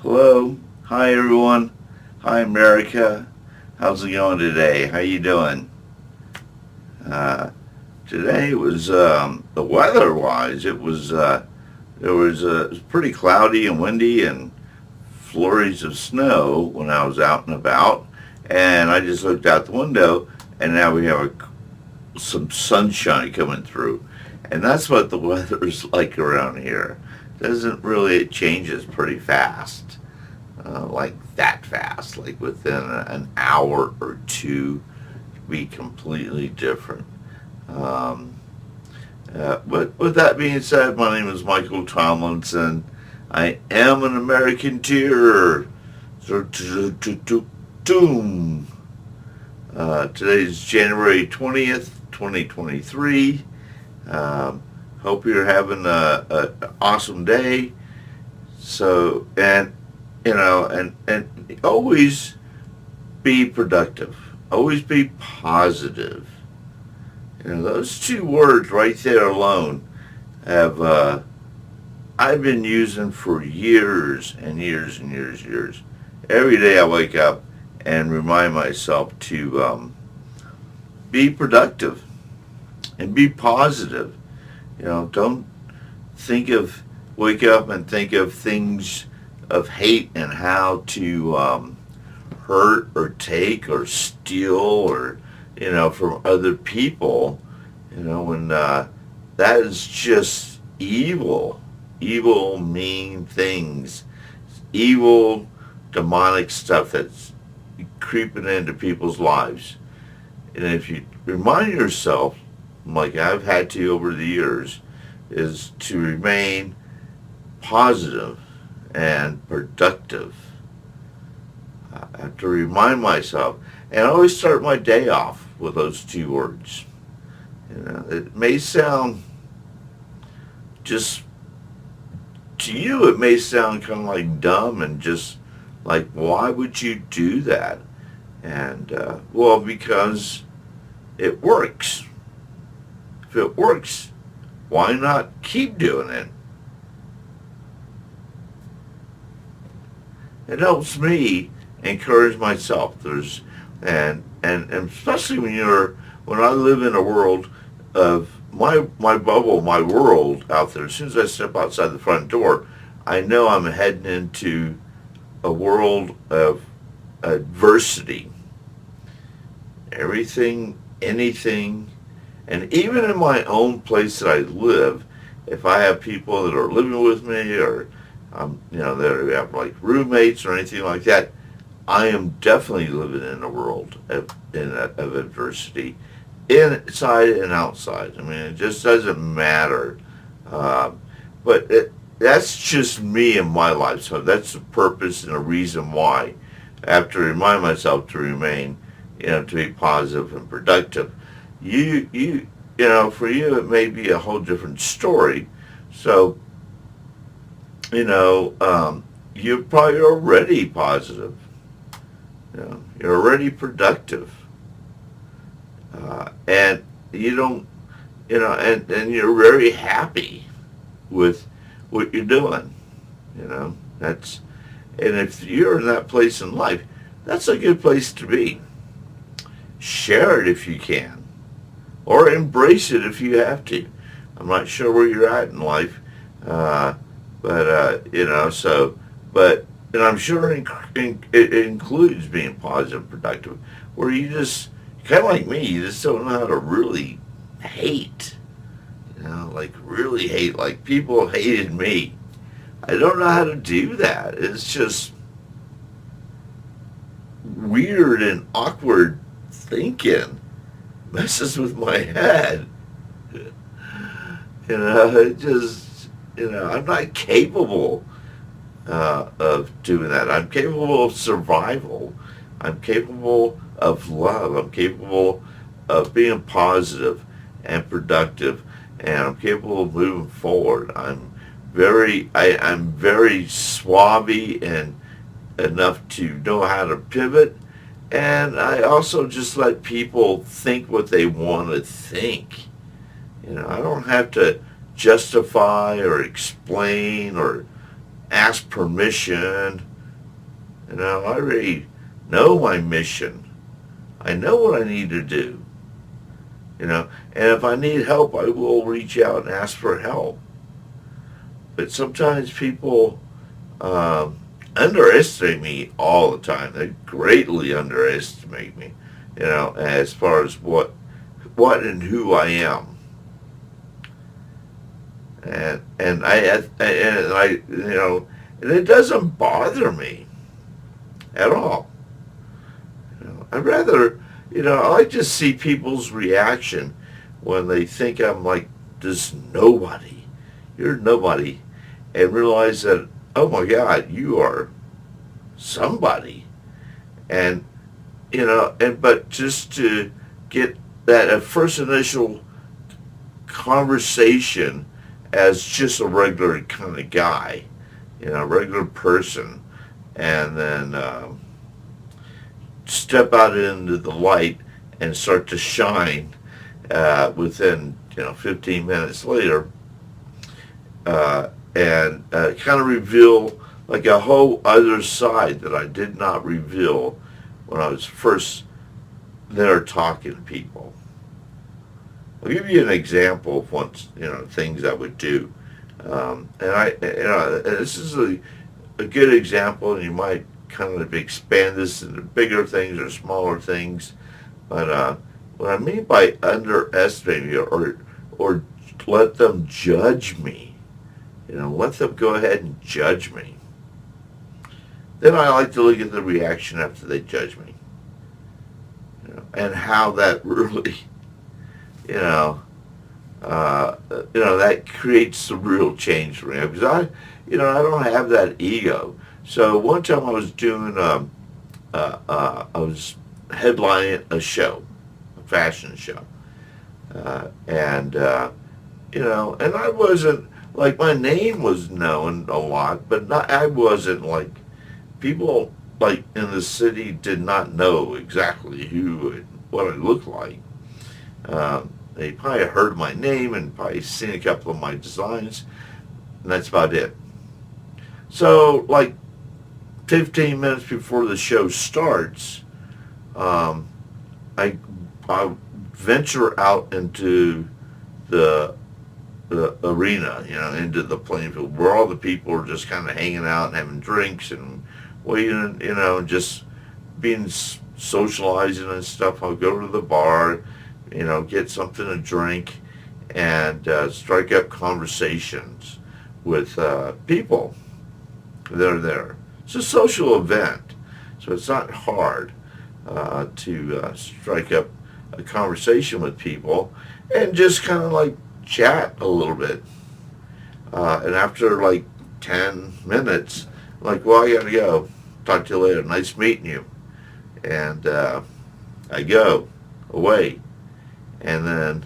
Hello. Hi everyone. Hi America. How's it going today? How you doing? Uh, Today was the weather-wise. It was pretty cloudy and windy and flurries of snow when I was out and about. And I just looked out the window, and now we have some sunshine coming through. And that's what the weather's like around here. Doesn't really, it changes pretty fast. Like that fast, like within an hour or two, be completely different. Um, but with that being said, my name is Michael Tomlinson. I am an Americanteer. Doom. Today's January 20th, 2023. Hope you're having a awesome day. So, and always be productive. Always be positive. Those two words right there alone have I've been using for years and years and years and years. Every day I wake up and remind myself to be productive and be positive. Don't think of wake up and think of things of hate and how to hurt or take or steal or from other people. When that is just evil, mean things, evil, demonic stuff that's creeping into people's lives. And if you remind yourself, like I've had to over the years, is to remain positive and productive. I have to remind myself, and I always start my day off with those two words. It may sound just to you, it may sound kind of like dumb and just like, why would you do that? And well, because it works. If it works, why not keep doing it? It helps me encourage myself. And especially when I live in a world of my bubble, my world out there. As soon as I step outside the front door, I know I'm heading into a world of adversity. Everything, anything, and even in my own place that I live, if I have people that are living with me or that have like roommates or anything like that, I am definitely living in a world of adversity, inside and outside. I mean, it just doesn't matter. But that's just me in my life. So that's the purpose and a reason why I have to remind myself to remain, to be positive and productive. For you, it may be a whole different story. So, you're probably already positive. You're already productive. And you don't, and you're very happy with what you're doing. That's, and if you're in that place in life, that's a good place to be. Share it if you can, or embrace it if you have to. I'm not sure where you're at in life, and I'm sure it includes being positive and productive, where you just, kind of like me, you just don't know how to really hate. Like really hate, like people hated me. I don't know how to do that. It's just weird and awkward thinking. Messes with my head. It just, I'm not capable of doing that. I'm capable of survival. I'm capable of love. I'm capable of being positive and productive, and I'm capable of moving forward. I'm very suave and enough to know how to pivot, and I also just let people think what they want to think. I don't have to justify or explain or ask permission. I already know my mission. I know what I need to do. And if I need help, I will reach out and ask for help. But sometimes people um, underestimate me all the time. They greatly underestimate me, as far as what and who I am. And and it doesn't bother me at all. I'd rather, I like to see people's reaction when they think I'm like this nobody. You're nobody, and realize that, oh my God, you are somebody. And but just to get that first initial conversation as just a regular kind of guy, regular person, and then step out into the light and start to shine within 15 minutes later, and kind of reveal like a whole other side that I did not reveal when I was first there talking to people. I'll give you an example of things I would do. This is a good example, and you might kind of expand this into bigger things or smaller things. But what I mean by underestimating me or let them judge me, let them go ahead and judge me. Then I like to look at the reaction after they judge me, and how that really, that creates some real change for me, because I don't have that ego. So one time I was doing, I was headlining a show, a fashion show, and I wasn't like, my name was known a lot, but I wasn't like, people like in the city did not know exactly who and what I looked like. They probably heard my name and probably seen a couple of my designs, and that's about it. So, like 15 minutes before the show starts, I venture out into the arena, into the playing field, where all the people are just kind of hanging out and having drinks and waiting, just being socializing and stuff. I'll go to the bar, get something to drink, and strike up conversations with people that are there. It's a social event, so it's not hard to strike up a conversation with people and just kind of like chat a little bit. And after like 10 minutes, I'm like, well, I gotta go. Talk to you later. Nice meeting you. And I go away. And then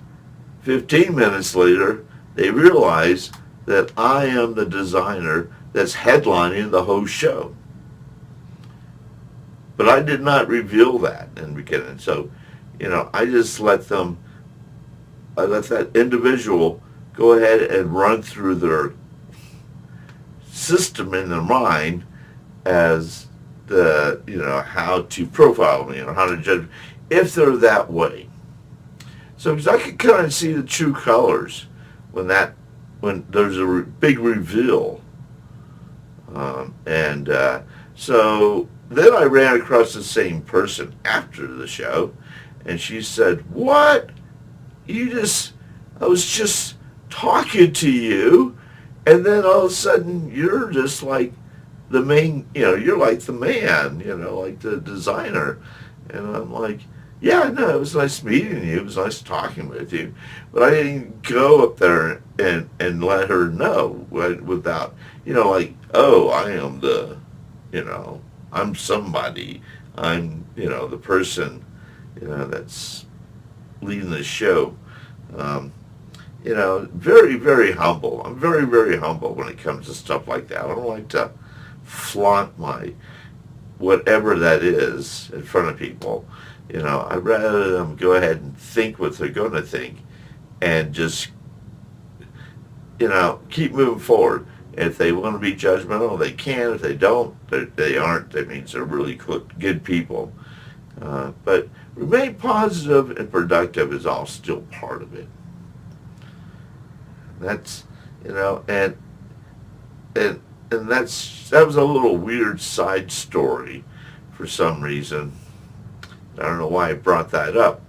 15 minutes later, they realize that I am the designer that's headlining the whole show. But I did not reveal that in the beginning. So, I just I let that individual go ahead and run through their system in their mind as how to profile me or how to judge me, if they're that way. So, because I could kind of see the true colors when there's a big reveal. So then I ran across the same person after the show, and she said, "What? I was just talking to you, and then all of a sudden you're just like the main, you're like the man, like the designer." And I'm like, "Yeah, no, it was nice meeting you. It was nice talking with you." But I didn't go up there and let her know without, like, oh, I am I'm somebody. I'm, the person, that's leading the show. Very, very humble. I'm very, very humble when it comes to stuff like that. I don't like to flaunt my whatever that is in front of people. I'd rather them go ahead and think what they're going to think and just, keep moving forward. If they want to be judgmental, they can. If they don't, they aren't. That means they're really good people. But remain positive and productive is all still part of it. That's, you know, and that was a little weird side story for some reason. I don't know why I brought that up,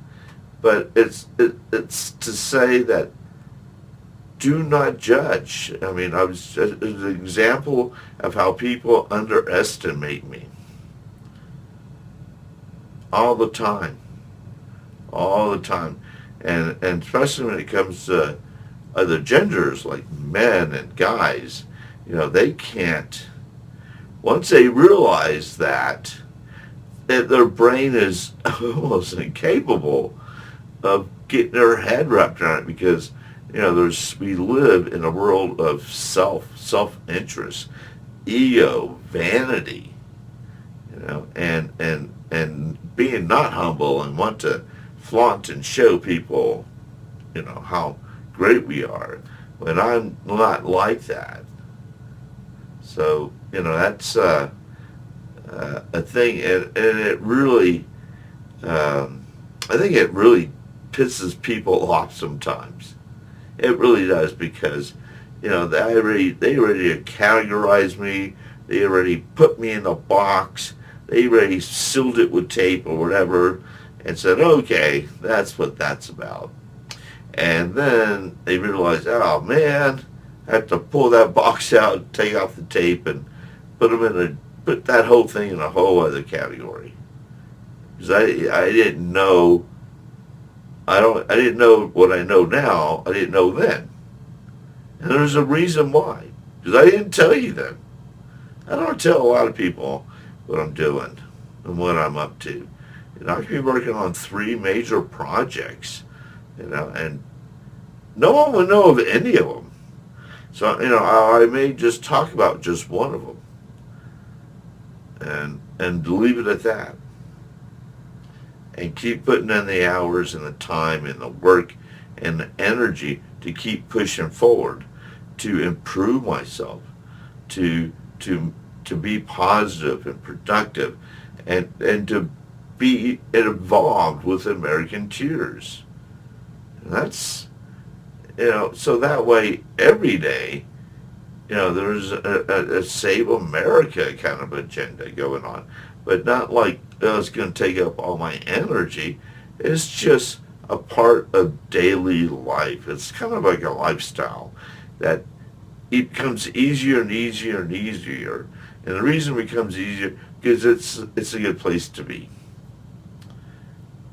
but it's to say that do not judge. I mean, I was just an example of how people underestimate me all the time, all the time, and especially when it comes to other genders like men and guys. You know, they can't. Once they realize that their brain is almost incapable of getting their head wrapped around it, because you know we live in a world of self-interest, ego, vanity, you know, and being not humble and want to flaunt and show people, you know, how great we are, when I'm not like that. So, you know, that's a thing, and it really, I think it really pisses people off sometimes. It really does, because, you know, they already categorize me, they already put me in a box, they already sealed it with tape or whatever, and said, okay, that's what that's about. And then they realize, oh man, I have to pull that box out, take off the tape, and put that whole thing in a whole other category. Because I didn't know, I didn't know what I know now. I didn't know then, and there's a reason why. Because I didn't tell you then. I don't tell a lot of people what I'm doing and what I'm up to. You know, I could be working on 3 major projects, you know, and no one would know of any of them. So, you know, I may just talk about just one of them, and leave it at that, and keep putting in the hours and the time and the work and the energy to keep pushing forward, to improve myself, to be positive and productive, and to be involved with Americanteers. And that's, you know, so that way every day, you know, there's a Save America kind of agenda going on. But not like, oh, it's going to take up all my energy. It's just a part of daily life. It's kind of like a lifestyle that it becomes easier and easier and easier. And the reason it becomes easier because it's a good place to be.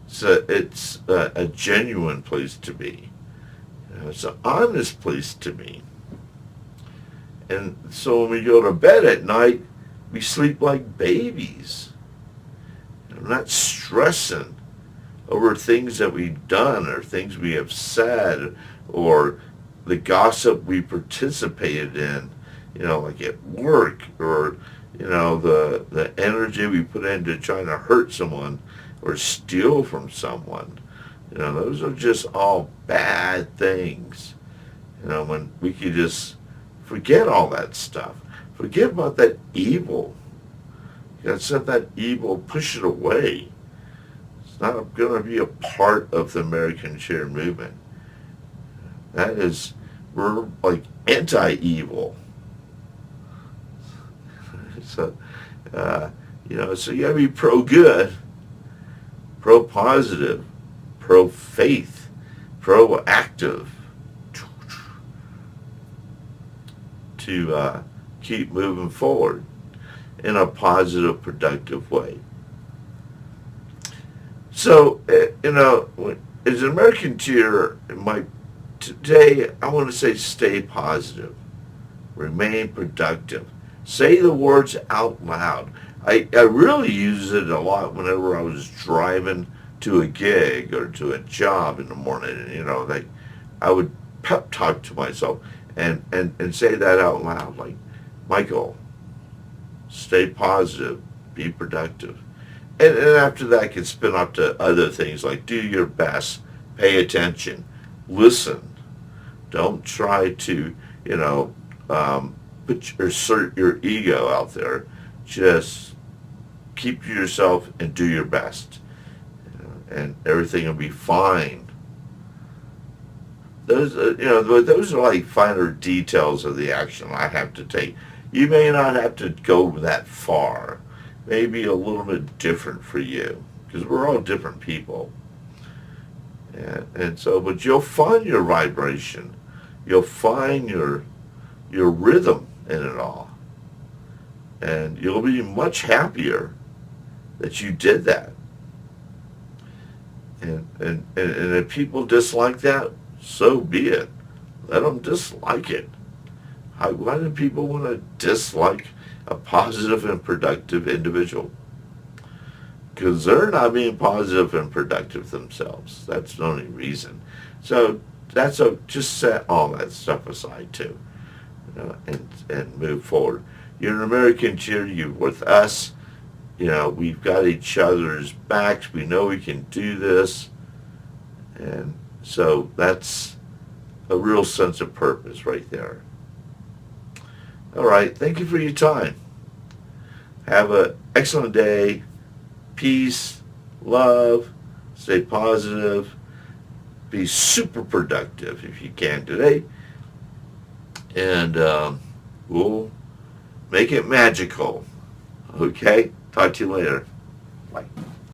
So it's a genuine place to be. You know, it's an honest place to be. And so when we go to bed at night, we sleep like babies. I'm not stressing over things that we've done or things we have said or the gossip we participated in, you know, like at work, or, you know, the energy we put into trying to hurt someone or steal from someone. You know, those are just all bad things. You know, when we could just forget all that stuff. Forget about that evil. You gotta set that evil, push it away. It's not going to be a part of the Americanteer movement. That is, we're like anti-evil. So, you know, so you gotta be pro-good, pro-positive, pro-faith, proactive, to keep moving forward in a positive, productive way. So, you know, as an Americanteer, today I want to say stay positive, remain productive, say the words out loud. I really use it a lot whenever I was driving to a gig or to a job in the morning. You know, like I would pep talk to myself and say that out loud, like, Michael, stay positive, be productive. And after that, I can spin up to other things like do your best, pay attention, listen. Don't try to, you know, assert your ego out there. Just keep yourself and do your best, and everything will be fine. Those are like finer details of the action I have to take. You may not have to go that far. Maybe a little bit different for you, because we're all different people. And so, but you'll find your vibration. You'll find your rhythm in it all. And you'll be much happier that you did that. And if people dislike that, so be it. Let them dislike it. Why do people want to dislike a positive and productive individual? Because they're not being positive and productive themselves. That's the only reason. So just set all that stuff aside too, and move forward. You're an American cheer. You're with us. We've got each other's backs. We know we can do this, and so that's a real sense of purpose right there. All right. Thank you for your time. Have an excellent day. Peace, love, stay positive, be super productive if you can today, and we'll make it magical. Okay? Talk to you later. Bye.